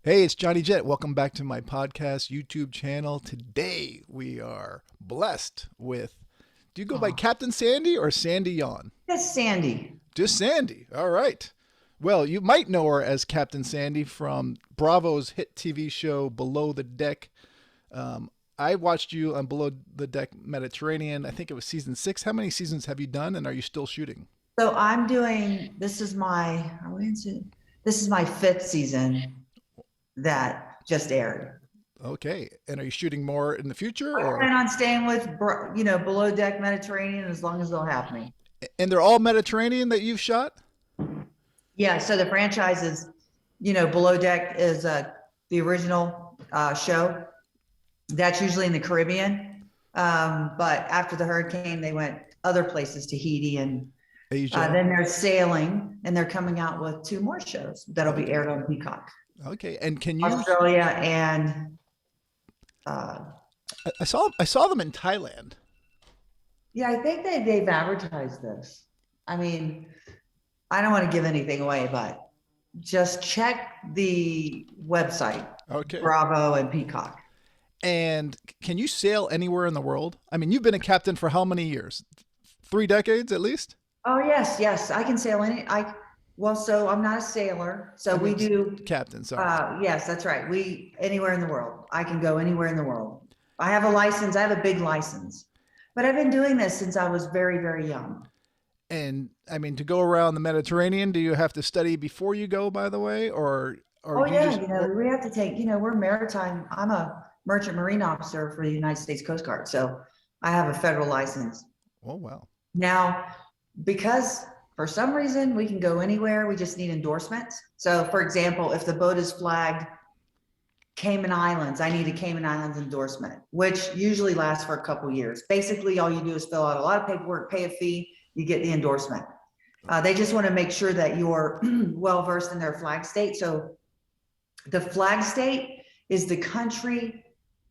Hey, it's Johnny Jet. Welcome back to my podcast YouTube channel. Today we are blessed with, do you go by Oh, Captain Sandy or Sandy Yawn? that's Sandy. Just Sandy. All right. Well, you might know her as Captain Sandy from Bravo's hit TV show Below the Deck. Um, I watched you on Below the Deck Mediterranean. I think it was season 6. How many seasons have you done, and are you still shooting? So I'm doing, this is my, are we into, this is my fifth season that just aired. Okay. And are you shooting more in the future, I or? plan on staying with, below deck Mediterranean as long as they'll have me. And they're all Mediterranean that you've shot? Yeah, so the franchise is, below deck is the original show. That's usually in the Caribbean. But after the hurricane, they went other places, Tahiti, and Asia. then they're sailing, and they're coming out with two more shows that'll be Okay. aired on Peacock. Okay. And can you? Australia and uh, I saw them in Thailand. yeah, I think they've advertised this. I mean, I don't want to give anything away, but just check the website, Okay. Bravo and Peacock. And can you sail anywhere in the world? I mean, you've been a captain for how many years? 3 decades at least? Oh yes, yes, I can sail any. Well, so I'm not a sailor, so I we mean, do. captain, sorry. Yes, that's right. We anywhere in the world. I can go anywhere in the world. I have a license. I have a big license, but I've been doing this since I was very, very young. And I mean, to go around the Mediterranean, do you have to study before you go, by the way? Or Oh do you yeah, just, we have to take, we're maritime. I'm a merchant marine officer for the United States Coast Guard, so I have a federal license. oh, well. Now, because for some reason we can go anywhere, we just need endorsements. So for example, if the boat is flagged Cayman Islands, I need a Cayman Islands endorsement, which usually lasts for a couple years. Basically, all you do is fill out a lot of paperwork, pay a fee, you get the endorsement. They just want to make sure that you're well versed in their flag state. So the flag state is the country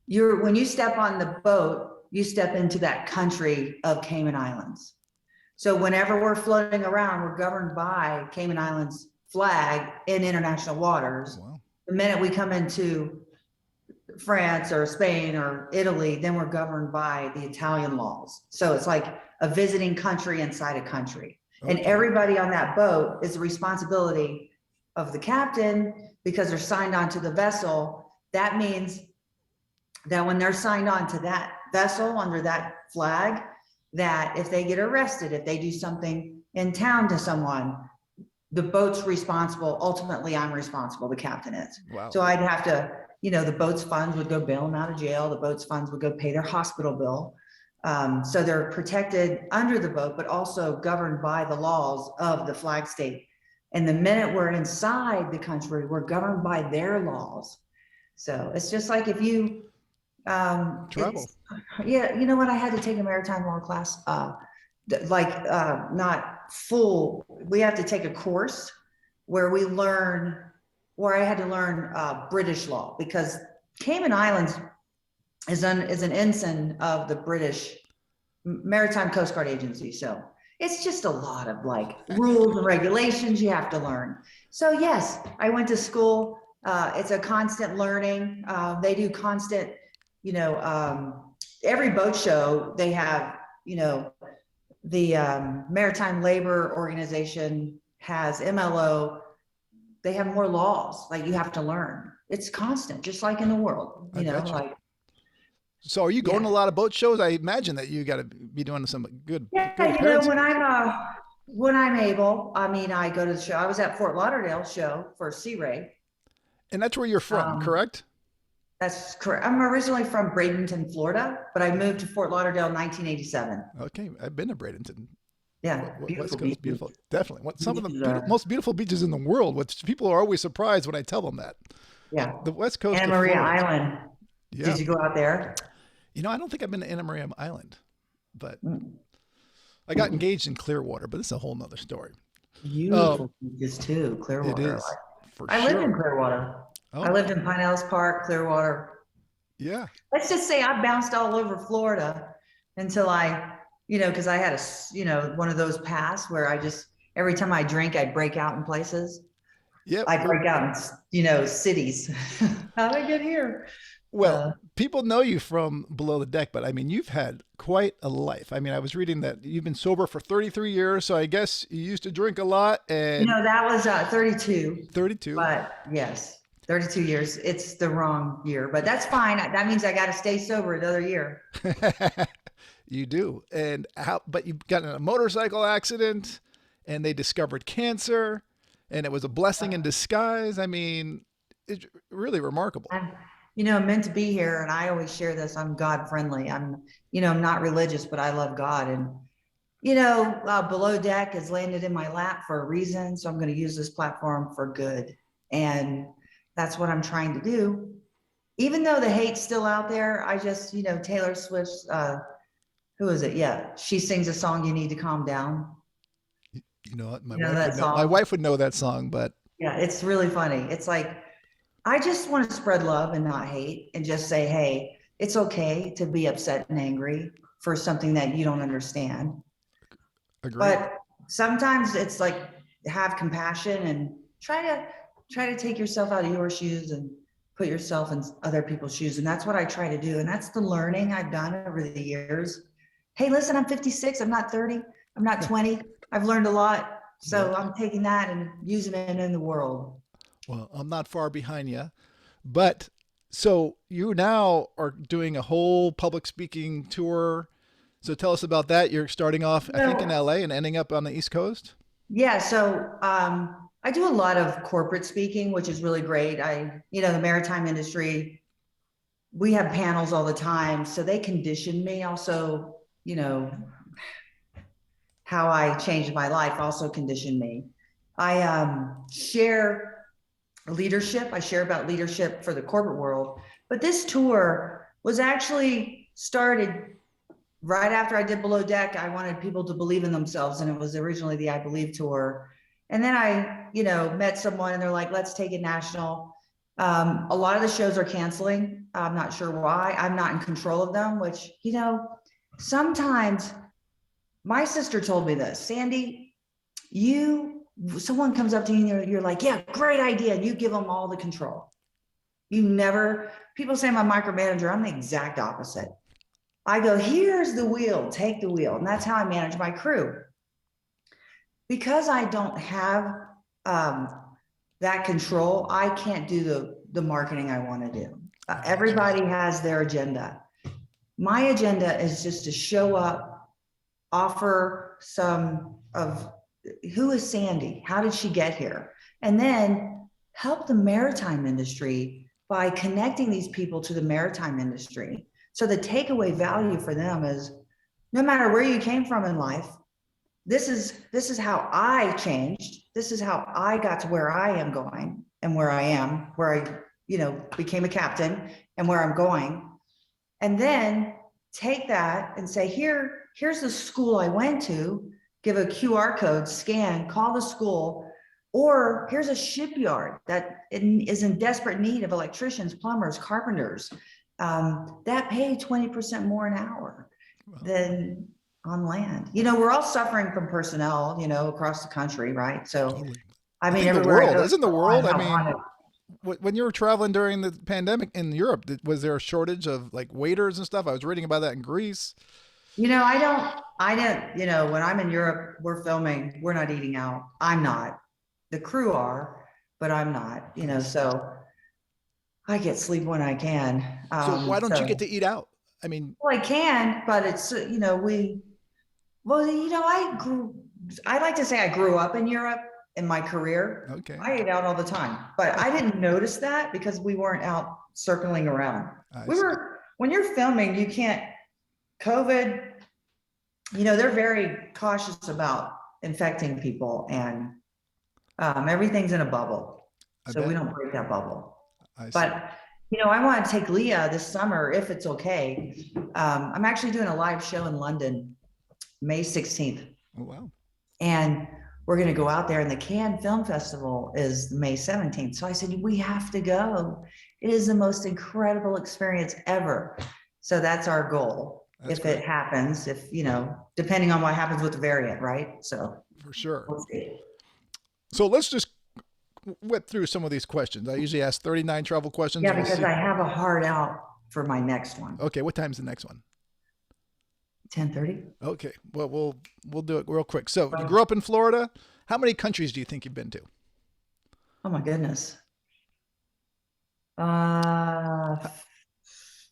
when you step on the boat, you step into that country of Cayman Islands. So whenever we're floating around, we're governed by Cayman Islands flag in international waters. Wow. The minute we come into France or Spain or Italy, then we're governed by the Italian laws. So it's like a visiting country inside a country. And Okay. everybody on that boat is the responsibility of the captain because they're signed on to the vessel. That means that when they're signed on to that vessel under that flag, that if they get arrested, if they do something in town to someone, the boat's responsible. Ultimately, I'm responsible, the captain is. Wow. So I'd have to, the boat's funds would go bail them out of jail. The boat's funds would go pay their hospital bill. So they're protected under the boat, but also governed by the laws of the flag state. And the minute we're inside the country, we're governed by their laws. So it's just like if you, Travel. yeah, you know what? I had to take a maritime law class, not full. We have to take a course where where I had to learn British law because Cayman Islands is an ensign of the British Maritime Coast Guard Agency. So it's just a lot of like rules and regulations you have to learn. So yes, I went to school. It's a constant learning. They do constant, every boat show they have, the Maritime Labor Organization has MLO. They have more laws like you have to learn. It's constant, just like in the world, I bet you. like, So are you going to yeah. a lot of boat shows? I imagine that you got to be doing some good Yeah, appearances. when I'm able, I mean, I go to the show. I was at Fort Lauderdale show for Sea Ray. And that's where you're from, Um, correct? that's correct. I'm originally from Bradenton, Florida, but I moved to Fort Lauderdale in 1987. Okay. I've been to Bradenton. Yeah, West beautiful Coast, beaches. beautiful. Definitely. Some of the Beaches are, most beautiful beaches in the world, which people are always surprised when I tell them that. yeah. The West Coast Anna of Maria Florida. Island. Yeah. Did you go out there? I don't think I've been to Anna Maria Island, but Mm, I got engaged in Clearwater, but it's a whole nother story. Uh, beautiful beaches too. it Clearwater. is for I lived in sure. Clearwater. Oh I lived my. in Pinellas Park, Clearwater. Yeah. Let's just say I bounced all over Florida until because I had one of those pass where I just, every time I drink, I'd break out in places. Yeah. I break out in, cities. How did I get here? Well, Uh, people know you from Below the Deck, but I mean, you've had quite a life. I mean, I was reading that you've been sober for 33 years, so I guess you used to drink a lot and that was 32, 32. but yes, 32 years. It's the wrong year, but that's fine. That means I got to stay sober another year. You do. And how, but you got in a motorcycle accident and they discovered cancer and it was a blessing in disguise. I mean, it's really remarkable. I'm, meant to be here. And I always share this. I'm God friendly. I'm not religious, but I love God. And, Below Deck has landed in my lap for a reason. So I'm going to use this platform for good. And that's what I'm trying to do. Even though the hate's still out there, I just, Taylor Swift, who is it? Yeah. She sings a song, You Need to Calm Down. You know what? My You know wife that would know. My song? wife would know that song, but Yeah, it's really funny. It's like, I just want to spread love and not hate and just say, hey, it's okay to be upset and angry for something that you don't understand. agreed. But sometimes it's like have compassion and try to take yourself out of your shoes and put yourself in other people's shoes. And that's what I try to do. And that's the learning I've done over the years. Hey, listen, I'm 56. I'm not 30. I'm not 20. I've learned a lot. Yep. So I'm taking that and using it in the world. Well, I'm not far behind you, but so you now are doing a whole public speaking tour. So tell us about that. You're starting off, I think, in No. LA and ending up on the East Coast. Yeah, so I do a lot of corporate speaking, which is really great. The maritime industry, we have panels all the time, so they conditioned me. Also, how I changed my life also conditioned me. I share leadership. I share about leadership for the corporate world, but this tour was actually started right after I did Below Deck. I wanted people to believe in themselves, and it was originally the I Believe tour. And then I, met someone, and they're like, "Let's take it national." A lot of the shows are canceling. I'm not sure why. I'm not in control of them. Which, sometimes my sister told me this, Sandy. Someone comes up to you, and you're like, "Yeah, great idea," and you give them all the control. You never. People say I'm a micromanager. I'm the exact opposite. I go, here's the wheel, take the wheel. And that's how I manage my crew. Because I don't have um, that control, I can't do the marketing I want to do. I got you. Everybody has their agenda. My agenda is just to show up, offer some of who is Sandy? How did she get here? And then help the maritime industry by connecting these people to the maritime industry. So the takeaway value for them is no matter where you came from in life, this is how I changed. This is how I got to where I am going and where I am, where I, became a captain and where I'm going. And then take that and say, here's the school I went to, give a QR code, scan, call the school, or here's a shipyard that is in desperate need of electricians, plumbers, carpenters, that pay 20% more an hour Well, than on land. We're all suffering from personnel, across the country, right? So, totally. I I mean, think the everywhere I world, go, isn't the people want world? I help on mean, it. when you were traveling during the pandemic in Europe, was there a shortage of like waiters and stuff? I was reading about that in Greece. I don't, when I'm in Europe, we're filming, we're not eating out. I'm not. The crew are, but I'm not, I see. so I get sleep when I can. So why don't you get So, to eat out? I mean, well, I can, but it's, I like to say I grew up in Europe in my career. okay, I ate out all the time, but I didn't notice that because we weren't out circling around. I see. When you're filming, you can't, COVID, they're very cautious about infecting people, and everything's in a bubble. I So we bet. don't break that bubble. I see. But, I want to take Leah this summer if it's okay. I'm actually doing a live show in London, May 16th. Oh, wow. And we're going to go out there, and the Cannes Film Festival is May 17th. So I said, we have to go. It is the most incredible experience ever. So that's our goal. That's If it great happens, depending on what happens with the variant, right? So for sure. we'll see. So let's just whip through some of these questions. I usually ask 39 travel questions. Yeah, We'll because see. I have a hard out for my next one. Okay, what time's the next one? 10:30. Okay, well we'll do it real quick. So you Oh, grew up in Florida. How many countries do you think you've been to? oh my goodness. Uh,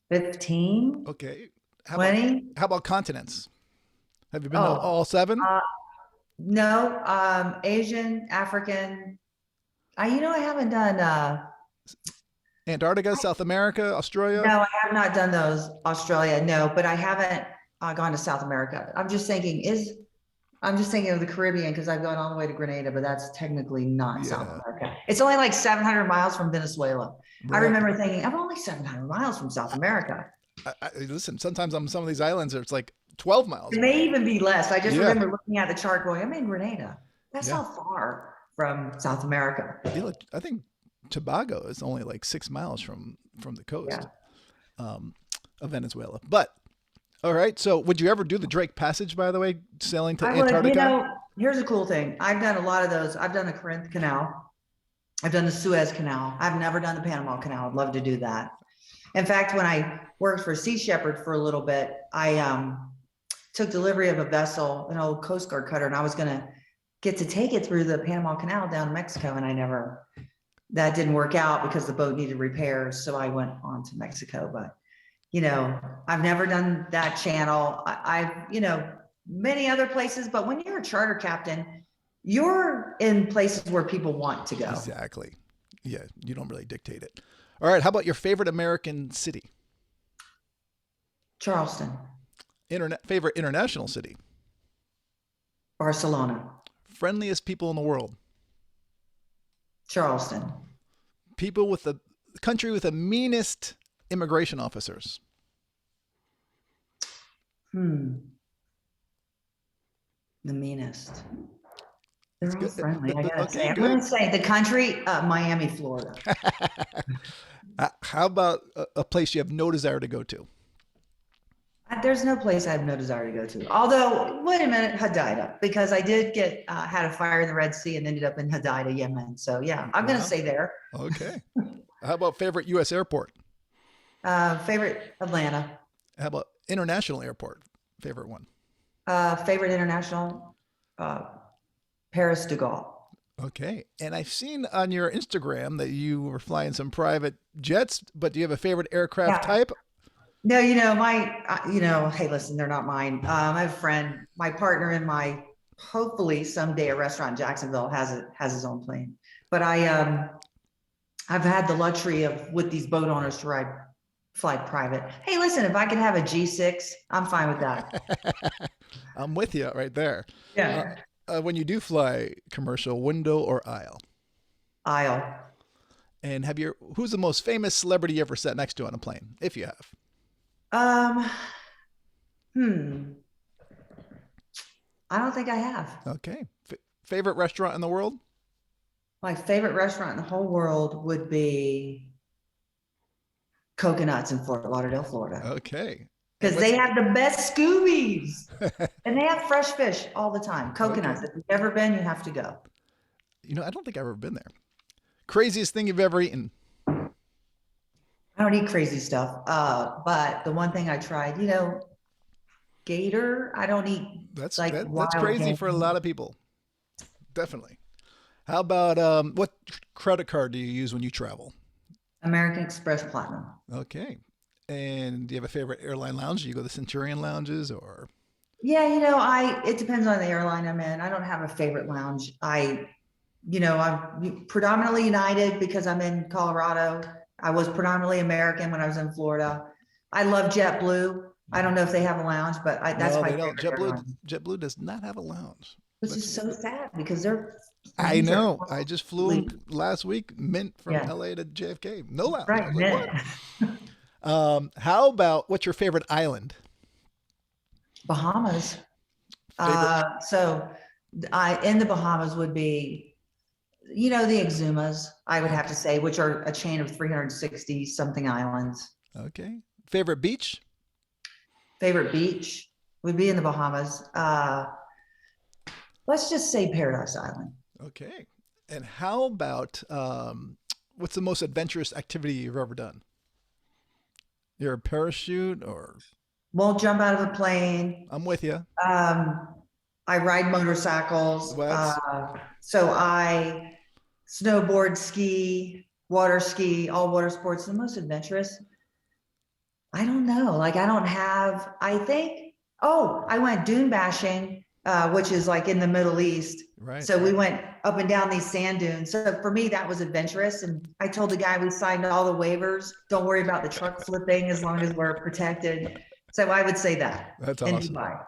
15, Okay, how about 20. continents? Have you been to Oh, all seven? uh, no, Asian, African. I haven't done, Antarctica, South America, Australia. no, I have not done those. Australia, no, but I haven't gone to South America. I'm just thinking of the Caribbean because I've gone all the way to Grenada, but that's technically not South Yeah, America. It's only like 700 miles from Venezuela. I right. remember thinking, I'm only 700 miles from South America. Listen, sometimes on some of these islands, it's like 12 miles It may away. even be less. I just Yeah, remember looking at the chart going, I'm in Grenada. That's yeah. not far from South America. I think Tobago is only like 6 miles from the Yeah. coast of Venezuela. But all right, so would you ever do the Drake Passage? By the way, sailing to I would, Antarctica? here's a cool thing. I've done a lot of those. I've done the Corinth Canal. I've done the Suez Canal. I've never done the Panama Canal. I'd love to do that. In fact, when I worked for Sea Shepherd for a little bit, I took delivery of a vessel, an old Coast Guard cutter, and I was going to get to take it through the Panama Canal down to Mexico, and that didn't work out because the boat needed repairs. So I went on to Mexico, but I've never done that channel. I've many other places, but when you're a charter captain, you're in places where people want to go. Exactly. Yeah, you don't really dictate it. All right, how about your favorite American city? Charleston, Favorite international city? Barcelona, Friendliest people in the world? Charleston. People with the country with the meanest immigration officers? The meanest. That's They're all good. friendly, I gotta say. Okay, I'm good. gonna say the country, Miami, Florida. How about a place you have no desire to go to? There's no place I have no desire to go to. Although, wait a minute, Hadida, because I did had a fire in the Red Sea and ended up in Hadida, Yemen. So yeah, I'm gonna Wow. say there. Okay. How about favorite U.S. airport? Favorite Atlanta. How about international airport? Favorite one? Favorite international, Paris de Gaulle. Okay. And I've seen on your Instagram that you were flying some private jets, but do you have a favorite aircraft Yeah. type? No, hey, listen, they're not mine. I have a friend, my partner in hopefully someday a restaurant in Jacksonville has his own plane. But I've had the luxury with these boat owners to fly private. Hey, listen, if I could have a G6, I'm fine with that. I'm with you right there. Uh, Yeah. when you do fly commercial, window or aisle? Aisle. And who's the most famous celebrity you ever sat next to on a plane, if you have? Um, hmm. I don't think I have. Okay. Favorite restaurant in the world? My favorite restaurant in the whole world would be Coconuts in Fort Lauderdale, Florida. Okay. Because they have the best Scoobies and they have fresh fish all the time. Coconuts. Okay. If you've never been, you have to go. I don't think I've ever been there. Craziest thing you've ever eaten? I don't eat crazy stuff. But the one thing I tried, gator. I don't eat That's like that's wild crazy for a game. lot of people. Definitely. How about what credit card do you use when you travel? American Express Platinum. Okay. And do you have a favorite airline lounge? Do you go to the Centurion lounges or? Yeah, it depends on the airline I'm in. I don't have a favorite lounge. I'm predominantly United because I'm in Colorado. I was predominantly American when I was in Florida. I love JetBlue. I don't know if they have a lounge, but that's No, my they don't. favorite airline, JetBlue does not have a lounge. which is so sad because their I planes are know. I just flew in last week, Mint from yeah, LA to JFK. No lounge. I right. was like, what? How about what's your favorite island? Bahamas. Favorite? So I in the Bahamas would be, the Exumas, I would have to say, which are a chain of 360 something islands. Okay. Favorite beach? Favorite beach would be in the Bahamas. Let's just say Paradise Island. Okay. And how about what's the most adventurous activity you've ever done? You're a parachute, or Won't jump out of a plane. I'm with you. Um, I ride motorcycles. Well, that's So I snowboard, ski, all water sports. The most adventurous. I don't know. Like I don't have, I think, oh, I went dune bashing, which is like in the Middle East. right. So we went up and down these sand dunes. So for me, that was adventurous. And I told the guy we signed all the waivers. Don't worry about the truck flipping as long as we're protected. So I would say that That's in awesome. Dubai.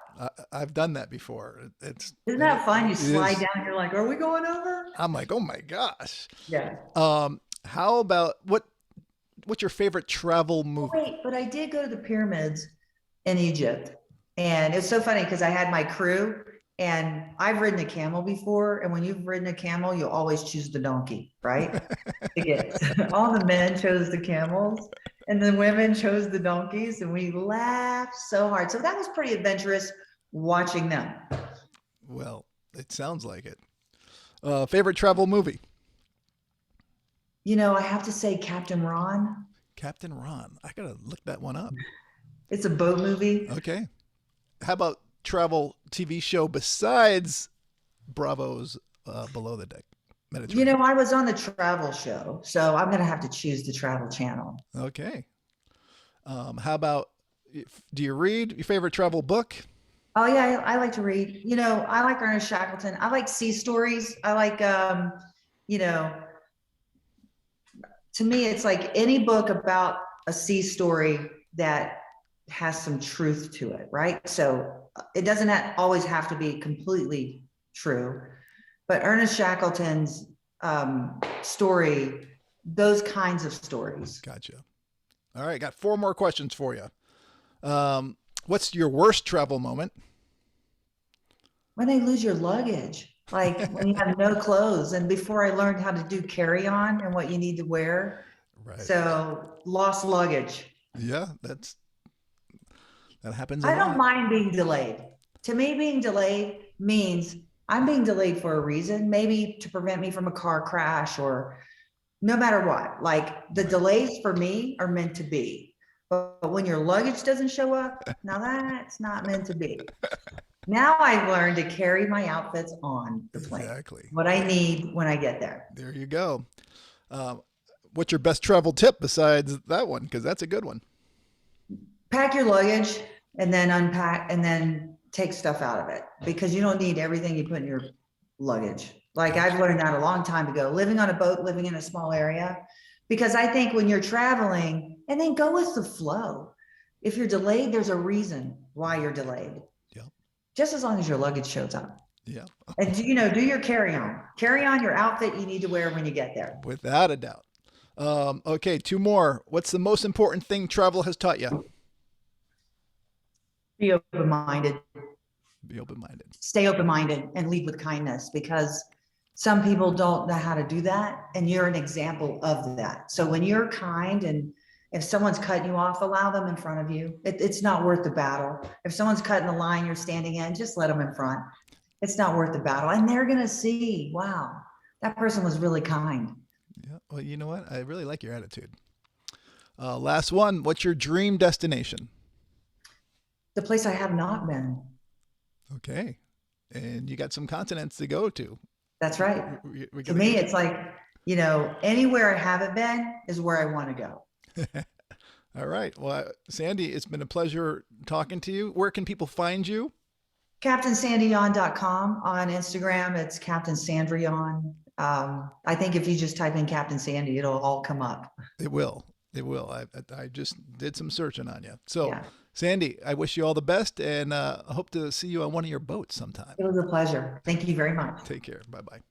I've done that before. Isn't that fun? You it slide is. down and you're like, are we going over? I'm like, oh my gosh. Yeah. How about what's your favorite travel Oh, movie? wait, but I did go to the pyramids in Egypt. And it's so funny because I had my crew and I've ridden a camel before. And when you've ridden a camel, you'll always choose the donkey, right? All the men chose the camels and the women chose the donkeys. And we laughed so hard. So that was pretty adventurous watching them. Well, it sounds like it. Favorite travel movie? I have to say Captain Ron. Captain Ron. I gotta look that one up. It's a boat movie. Okay. How about travel TV show besides Bravo's Below the Deck Mediterranean? I was on the travel show, so I'm going to have to choose the travel channel. Okay. How about, do you read your favorite travel book? Oh yeah, I like to read. I like Ernest Shackleton. I like sea stories. I like, you know, to me, it's like any book about a sea story that has some truth to it, right? So it doesn't always have to be completely true, but Ernest Shackleton's story, those kinds of stories. Gotcha. All right. Got four more questions for you. What's your worst travel moment? When they lose your luggage, like when you have no clothes. And before I learned how to do carry on and what you need to wear. Right. So lost luggage. Yeah, that happens a I don't lot. mind being delayed. To me, being delayed means I'm being delayed for a reason, maybe to prevent me from a car crash or no matter what. Like the delays for me are meant to be. But when your luggage doesn't show up, now that's not meant to be. Now I've learned to carry my outfits on the plane. Exactly. What I need when I get there. There you go. What's your best travel tip besides that one? Because that's a good one. Pack your luggage and then unpack and then take stuff out of it because you don't need everything you put in your luggage. Like I've learned that a long time ago, living on a boat, living in a small area, because I think when you're traveling and then go with the flow, if you're delayed, there's a reason why you're delayed. Yeah. Just as long as your luggage shows up. Yeah. And do your carry on your outfit you need to wear when you get there. Without a doubt. Okay, two more. What's the most important thing travel has taught you? Be open-minded. Be open-minded. Stay open-minded and lead with kindness because some people don't know how to do that. And you're an example of that. So when you're kind and if someone's cutting you off, allow them in front of you. It's not worth the battle. If someone's cutting the line you're standing in, just let them in front. It's not worth the battle. And they're going to see, wow, that person was really kind. Yeah. Well, you know what? I really like your attitude. Last one. What's your dream destination? The place I have not been. Okay. And you got some continents to go to. That's right. To me, it's like, anywhere I haven't been is where I want to go. All right. Well, Sandy, it's been a pleasure talking to you. Where can people find you? CaptainSandyYawn.com. On Instagram, it's Captain Sandryon. I think if you just type in Captain Sandy, it'll all come up. It will. It will. I just did some searching on you. So, Yeah. Sandy, I wish you all the best, and I hope to see you on one of your boats sometime. It was a pleasure. Thank you very much. Take care. Bye-bye.